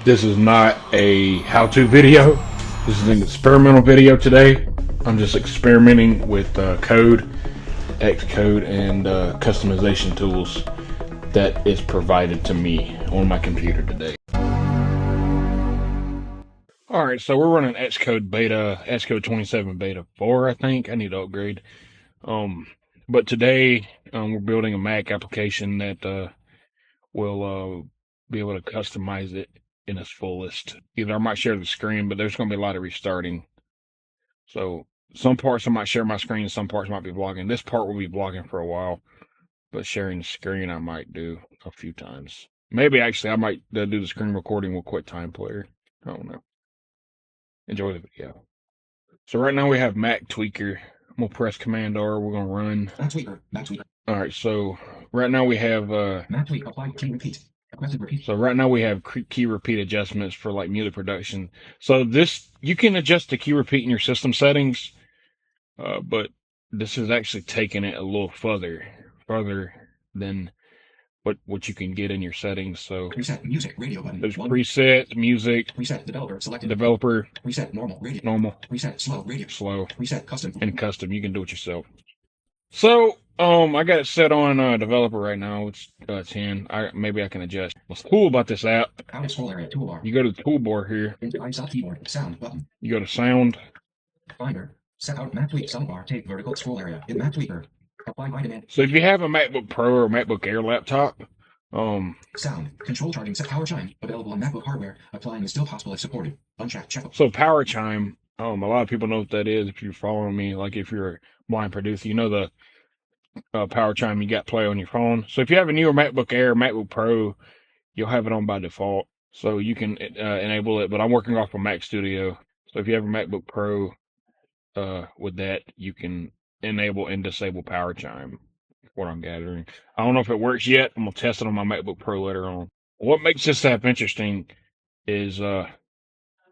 This is not a how-to video. This is an experimental video today. I'm just experimenting with code, Xcode, and customization tools that is provided to me on my computer today. Alright, so we're running Xcode beta, Xcode 27 beta 4, I think. I need to upgrade. But today we're building a Mac application that will be able to customize it in its fullest. Either I might share the screen, but there's going to be a lot of restarting. So some parts I might share my screen, some parts might be vlogging. This part will be vlogging for a while, but sharing the screen I might do a few times. Maybe actually I might do the screen recording with QuickTime Player. I don't know. Enjoy the video. So right now we have Mac tweaker. I'm gonna press Command R. We're gonna run Mac tweaker. All right, so right now we have Mac tweak apply key repeat. Repeat. So right now we have key repeat adjustments for like music production. So this you can adjust the key repeat in your system settings, but this is actually taking it a little further than what you can get in your settings. So preset music radio button. There's preset music. Preset developer selected. Developer. Preset normal radio. Normal. Preset slow radio. Slow. Preset custom. And custom. You can do it yourself. So I got it set on developer right now. It's 10. Maybe I can adjust. What's cool about this app? Out of scroll area toolbar. You go to the toolbar here. Into ISOT keyboard sound button. You go to sound. Finder. Set out Mac tweak soundbar. Take vertical scroll area in Mac tweaker. Apply by demand. So if you have a MacBook Pro or MacBook Air laptop, sound control charging set power chime available on MacBook hardware. Applying is still possible if supported. Unchecked check. So power chime. A lot of people know what that is. If you're following me, like if you're a blind producer, you know the power chime you got play on your phone. So if you have a newer MacBook Air, MacBook Pro, you'll have it on by default. So you can enable it. But I'm working off of Mac Studio. So if you have a MacBook Pro with that, you can enable and disable power chime. What I'm gathering. I don't know if it works yet. I'm gonna test it on my MacBook Pro later on. What makes this app interesting is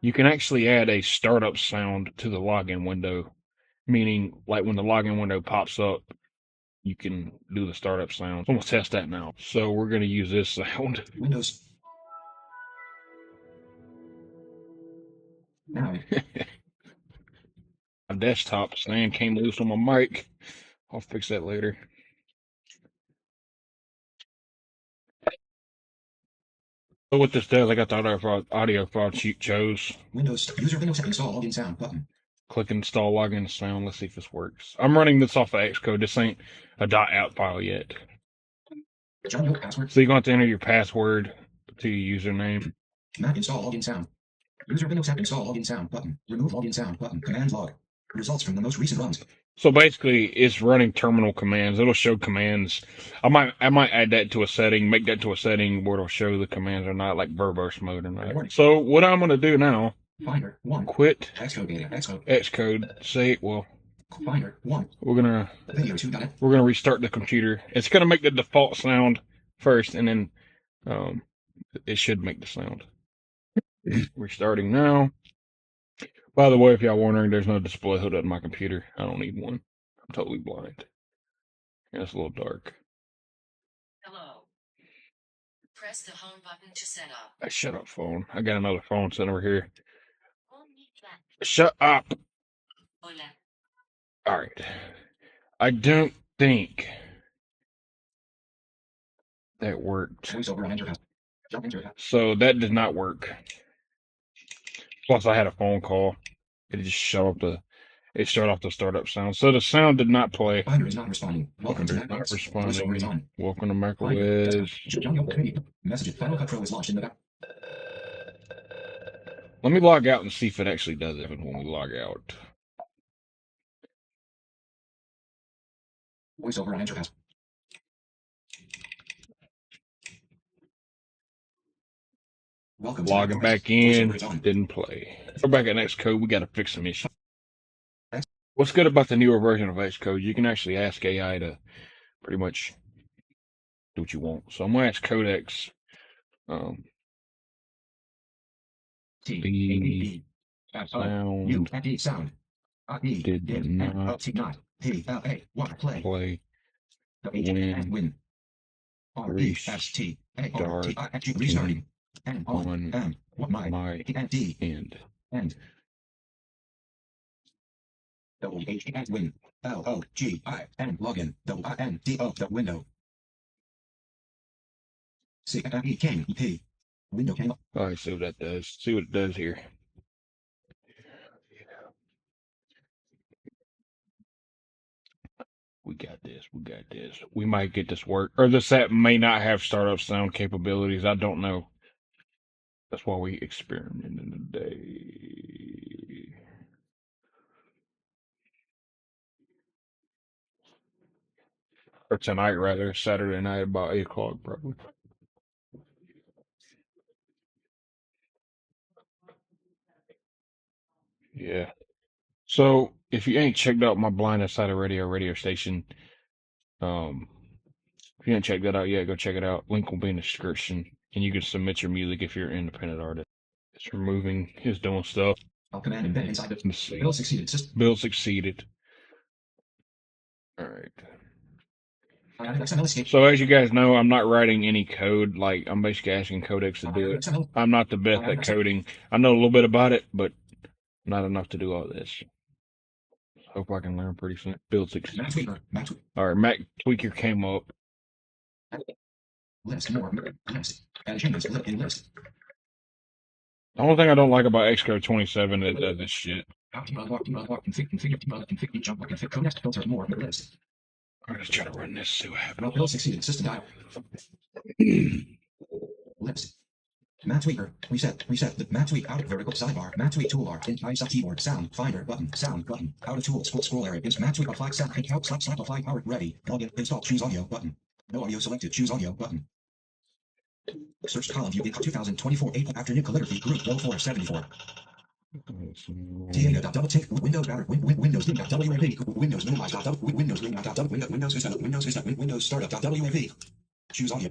you can actually add a startup sound to the login window, meaning like when the login window pops up, you can do the startup sound. So I'm gonna test that now. So we're gonna use this sound. Windows. Now. My desktop stand came loose on my mic. I'll fix that later. So what this does, I got the audio file chose. Windows user Windows install login sound button. Click install login sound. Let's see if this works. I'm running this off of Xcode. This ain't a .app file yet. Password. So you're going to have to enter your password to your username. Mac install login sound. User Windows app install login sound button. Remove login sound button. Command log. Results from the most recent runs. So basically, it's running terminal commands. It'll show commands. I might add that to a setting, make that to a setting where it'll show the commands or not, like verbose mode or not. So what I'm going to do now, Finder 1. Quit Xcode data. Xcode. Say well. Finder 1. We're gonna video 2. We're gonna restart the computer. It's gonna make the default sound first, and then it should make the sound. Restarting now. By the way, if y'all wondering, there's no display hood on my computer. I don't need one. I'm totally blind. Yeah, it's a little dark. Hello. Press the home button to set up. Shut up, phone. I got another phone sitting over here. Shut up. Hola. All right. I don't think that worked. So that did not work. Plus, I had a phone call. It just shut off the startup sound. So the sound did not play. Finder is not responding. Welcome to macOS. Message. Final Cut Pro is launched in the back. Let me log out and see if it actually does it when we log out. Voiceover on Enterpass. Welcome. Logging back in, didn't play. We're back at Xcode. We got to fix some issues. What's good about the newer version of Xcode? You can actually ask AI to pretty much do what you want. So I'm gonna ask Codex. The sound did not play when restarting N on M what my end. and WHEN win LOGIN login WINDO the window CFE came EP window came up. All right, see what that does. See what it does here. We got this. We got this. We might get this work. Or this app may not have startup sound capabilities. I don't know. That's why we experimented today. Or tonight, rather. Saturday night about 8 o'clock, probably. Yeah. So, if you ain't checked out my Blind Insider radio station, if you ain't checked that out yet, go check it out. Link will be in the description. And you can submit your music if you're an independent artist. It's removing, it's doing stuff. I'll command embed inside the Let's see. build succeeded system. Build succeeded. All right. I added XML escape. So as you guys know, I'm not writing any code. Like, I'm basically asking Codex to do it. I'm not the best at coding. I know a little bit about it, but not enough to do all this. Hope I can learn pretty soon. Build succeeded. All right, Mac Tweaker came up. List more list. Add changes in list. The only thing I don't like about Xcode 27 is it does this shit. Configure jump config code next filter more list. I'm just trying to run this, see what happens. Build succeeded system dial. List. Map tweaker. Reset the map tweak out of vertical sidebar. Map tweak toolbar. Inside keyboard. Sound finder button. Sound button. Out of tool. Scroll area. Map tweak apply sound. Help slap apply power. Ready. Login. Install. Choose audio button. No audio selected. Choose audio button. Search column view. 2024 8 afternoon calligraphy group 0474. Double tick Windows battery Windows WAV Windows minimize Windows Windows startup WAV. Choose audio.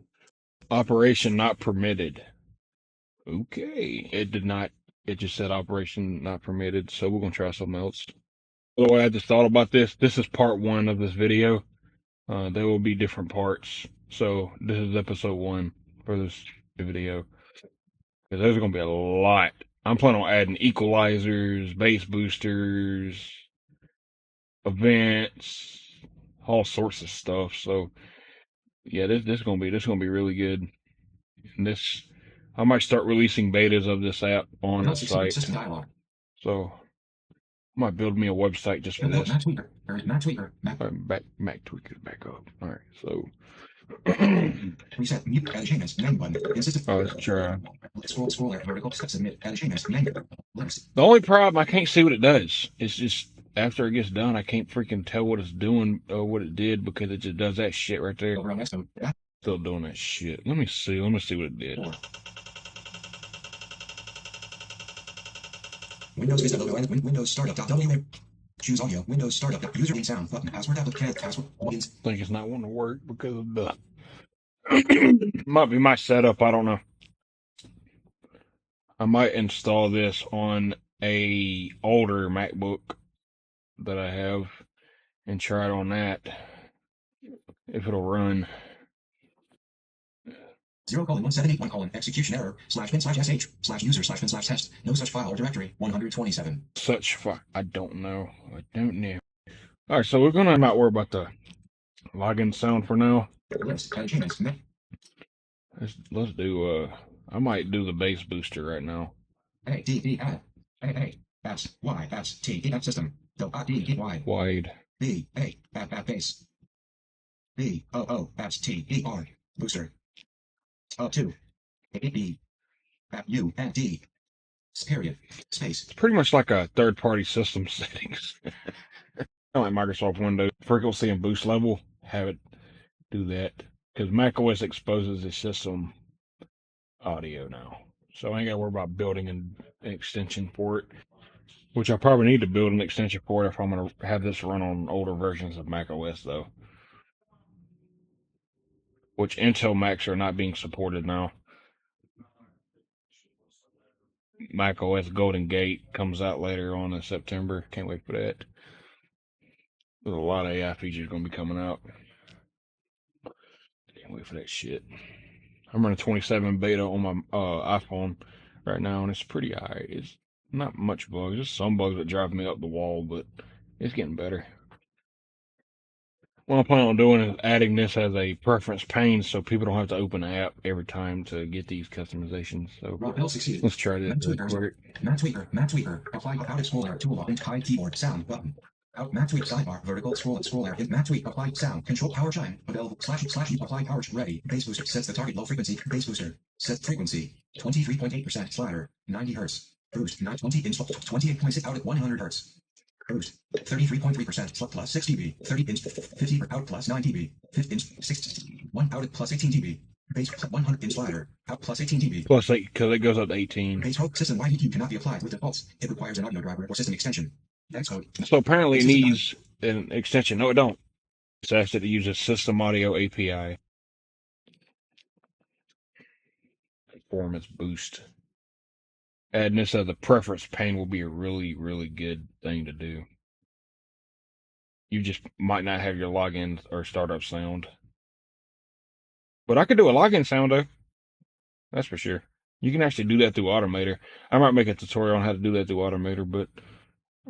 Operation not permitted. Okay. It did not. It just said operation not permitted. So we're gonna try something else. By the way, I just thought about this. This is part 1 of this video. There will be different parts. So this is episode 1 for this video. Because there's gonna be a lot. I'm planning on adding equalizers, bass boosters, events, all sorts of stuff. So yeah, this is gonna be really good. And this, I might start releasing betas of this app on the site. So I might build me a website just for this. Mac Tweaker back up. All right, so. Reset mute changes name button. Oh, let's try. Scroll vertical submit changes name list. The only problem, I can't see what it does. It's just after it gets done, I can't freaking tell what it's doing or what it did because it just does that shit right there. Still doing that shit. Let me see what it did. Windows startup WA. Choose audio. Windows startup. User sound button. Password applicant. Password. Logins. I think it's not wanting to work because of the. Might be my setup. I don't know. I might install this on a older MacBook that I have and try it on that if it'll run. 0:1781 execution error /bin/sh/user/bin/test. No such file or directory. 127. Such file. I don't know. All right, so we're gonna not worry about the login sound for now. Let's do. I might do the bass booster right now. A D D F A S Y S T E F system. D E Y wide B A F bass B O O S T E R booster. Up to B F U N D period space. It's pretty much like a third-party system settings. Like Microsoft Windows frequency and boost level. Have it do that because macOS exposes its system audio now, so I ain't gotta worry about building an extension for it. Which I probably need to build an extension for it if I'm gonna have this run on older versions of macOS though. Which Intel Macs are not being supported now. macOS Golden Gate comes out later on in September. Can't wait for that. There's a lot of AI features going to be coming out. Can't wait for that shit. I'm running 27 beta on my iPhone right now, and it's pretty alright. It's not much bugs, just some bugs that drive me up the wall, but it's getting better. What I'm planning on doing is adding this as a preference pane so people don't have to open the app every time to get these customizations. So let's try this real quick. Map tweaker. Apply out of scroll area toolbar. Hide keyboard sound button. Out map tweak sidebar. Vertical scroll area. Map tweak apply sound. Control power chime. Available slash apply power ready. Bass booster sets the target low frequency. Bass booster set frequency 23.8% slider 90 hertz. Boost 920 install 28.6 out at 100 hertz. Boost 33.3% plus 6 dB, 30 inch 50 out plus 9 dB, 50 inch 6 1 out plus 18 dB. Base 100 inch slider out plus 18 dB. Plus 8 because it goes up to 18. Base hope system wide EQ cannot be applied with defaults. It requires an audio driver or system extension. Xcode. So apparently it needs an extension. No, it don't. It's asked it to use a system audio API. Performance boost. Adding this as a preference pane will be a really, really good thing to do. You just might not have your login or startup sound. But I could do a login sound though. That's for sure. You can actually do that through Automator. I might make a tutorial on how to do that through Automator, but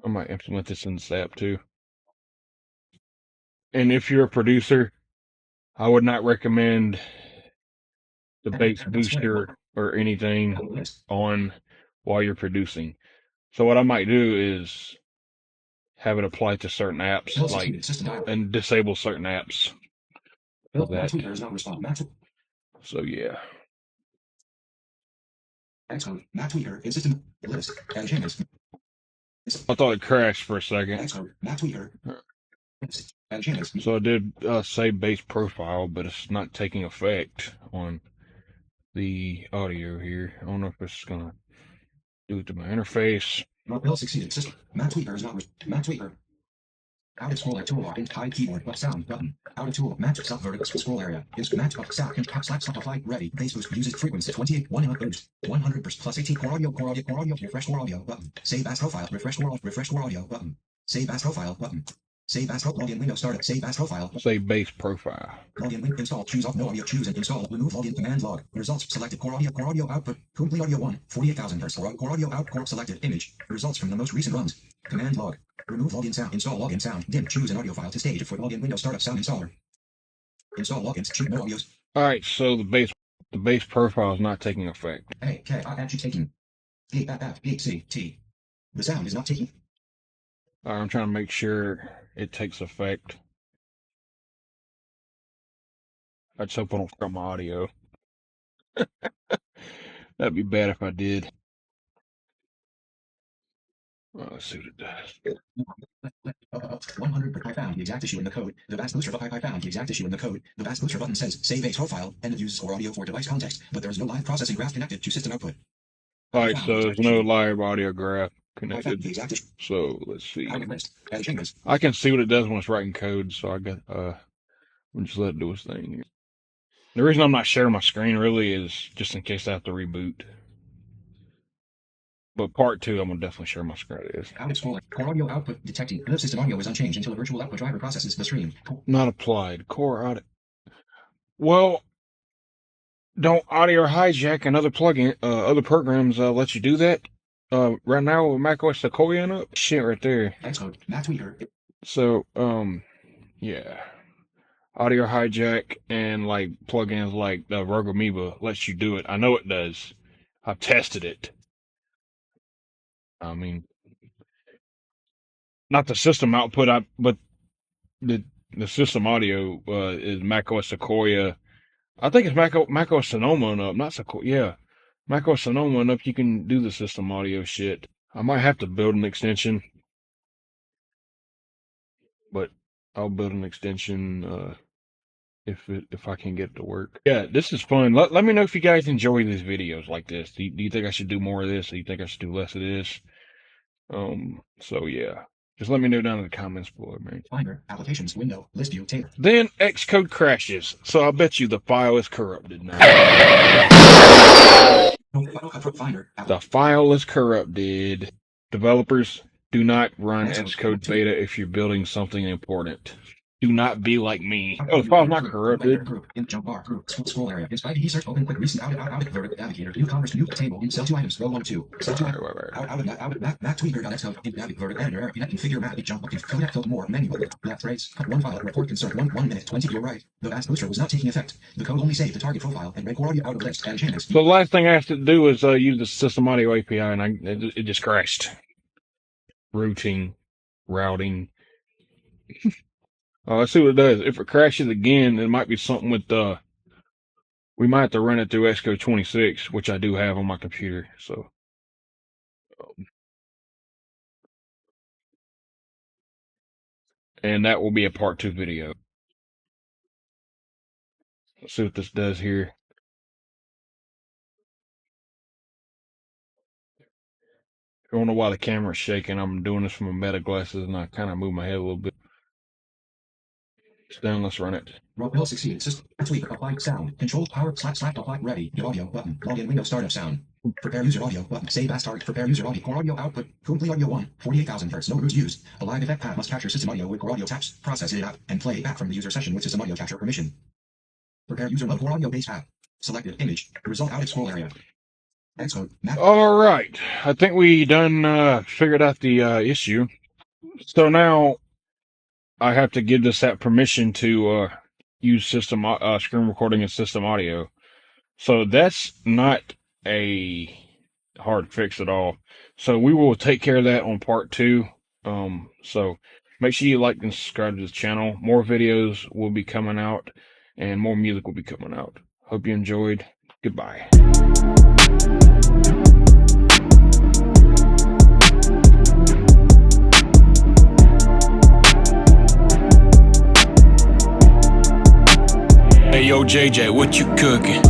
I might implement this in this app too. And if you're a producer, I would not recommend the bass booster or anything on while you're producing. So what I might do is have it apply to certain apps, like, and disable certain apps. So yeah. I thought it crashed for a second. So I did save base profile, but it's not taking effect on the audio here. I don't know if it's gonna do it to my interface. Succeeded system. Map tweaker is not map tweaker. Out of scroll toolbar. Hide keyboard but sound button. Out of tool. Match sub vertical scroll area. Match up sound. Slash apply ready. Bass boost uses frequency 28 100 boost 100% plus 18 core audio refresh core audio button. Save as profile refresh core audio button. Save as profile button. Save as profile. Login window started. Save as profile. Save base profile. Login link install. Choose off no audio. Choose and install. Remove login command log. Results selected. Core audio output. Complete audio 1. 48,000 hertz. Core audio output selected. Image. Results from the most recent runs. Command log. Remove login sound. Install login sound. Dim. Choose an audio file to stage for login window startup sound installer. Install logins. Choose no audios. All right. So the base profile is not taking effect. A K I actually taking. E F E C T. The sound is not taking. All right, I'm trying to make sure it takes effect. I just hope I don't fuck my audio. That'd be bad if I did. Let's see what it does. 100. I found the exact issue in the code. The bass booster. I found the exact issue in the code. The bass booster button says save base profile and it uses core audio for device context, but there is no live processing graph connected to system output. All right, so there's no live audio graph connected. So let's see. I can see what it does when it's writing code, so I got we'll just let it do its thing. The reason I'm not sharing my screen really is just in case I have to reboot. But part 2, I'm gonna definitely share my screen. It is. Core audio output detecting. Live system audio is unchanged until a virtual output driver processes the stream. Not applied. Core audio. Well, don't Audio Hijack and other plugin, other programs let you do that? Right now with macOS Sequoia up, shit right there. So, yeah. Audio Hijack and like plugins like Rogue Amoeba lets you do it. I know it does. I've tested it. I mean, not the system output, but the system audio is macOS Sequoia. I think it's macOS Sonoma and up, not Sequoia. Yeah, macOS Sonoma and up. You can do the system audio shit. I might have to build an extension, but I'll build an extension if I can get it to work. Yeah, this is fun. Let me know if you guys enjoy these videos like this. Do you think I should do more of this? Or do you think I should do less of this? So yeah. Just let me know down in the comments below, man. Finder, applications, window, list view, table. Then Xcode crashes, so I bet you the file is corrupted now. The file is corrupted. Developers, do not run Xcode beta if you're building something important. Do not be like me. Oh, the file's not corrupted. Group in jump bar group scroll area. In ID search open quick recent out vertical navigator new converse new table in cell 2 items row 1 2 cell 2 out of map tweaker.xcode in navigator vertical editor in configure map jump connect filter more menu left race one file report concern 1 minute 20 your right. The last booster was not taking effect. The code only saved the target profile and ran audio out of list and channels. So the last thing I have to do is use the system audio API, and it just crashed. Routing. Let's see what it does. If it crashes again, it might be something with we might have to run it through Xcode 26, which I do have on my computer. So, and that will be a part 2 video. Let's see what this does here. I don't know why the camera's shaking. I'm doing this from a meta glasses, and I kind of move my head a little bit. It's done. Let's run it. Will succeed. System tweaker apply sound. Control power slap apply ready. Audio button. Login window startup sound. Prepare user audio button. Save as target. Prepare user audio. Core audio output. Complete audio 1. 48,000 Hz. No roots used. A live effect pad must capture system audio with core audio taps. Process it out and play back from the user session with system audio capture permission. Prepare user mode core audio base tab. Selected image. Result out of scroll area. Xcode map. All right. I think we done figured out the issue. So now I have to give this app permission to use system screen recording and system audio. So that's not a hard fix at all. So we will take care of that on part 2. So make sure you like and subscribe to this channel. More videos will be coming out, and more music will be coming out. Hope you enjoyed. Goodbye. Hey, yo, JJ, what you cooking?